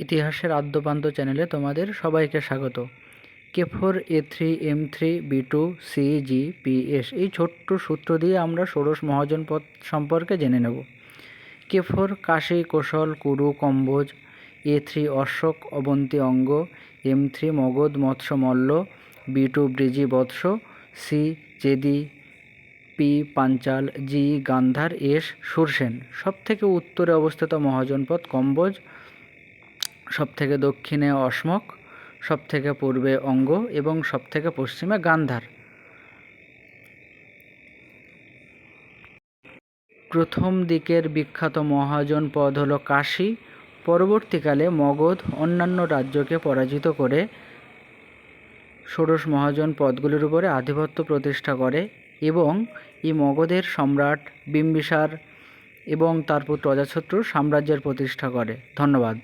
ইতিহাসের আদ্যপান্ত চ্যানেলে তোমাদের সবাইকে স্বাগত। K4 A3 M3 B2 C G P S এই ছোট্ট সূত্র দিয়ে আমরা ষোড়শ মহাজনপদ সম্পর্কে জেনে নেব। K4 কাশী, কোশল, কুরু, কম্বোজ। A3 অশোক, অবন্তী, অঙ্গ। M3 মগধ, মৎস্য, মল্ল। B2 বৃজি, বৎস। C Chedi, P Panchal, G গান্ধার, S সুরসেন। সবথেকে উত্তরে অবস্থিত মহাজনপদ কম্বোজ, সবথেকে দক্ষিণে অসমক, সবথেকে পূর্বে অঙ্গ এবং সবথেকে পশ্চিমে গান্ধার। প্রথম দিকের বিখ্যাত মহাজনপদ হল কাশী। পরবর্তীকালে মগধ অন্যান্য রাজ্যকে পরাজিত করে ষোড়শ মহাজনপদগুলির উপরে আধিপত্য প্রতিষ্ঠা করে এবং এই মগধের সম্রাট বিম্বিসার এবং তার পুত্র অজাতশত্রুর সাম্রাজ্যের প্রতিষ্ঠা করে। ধন্যবাদ।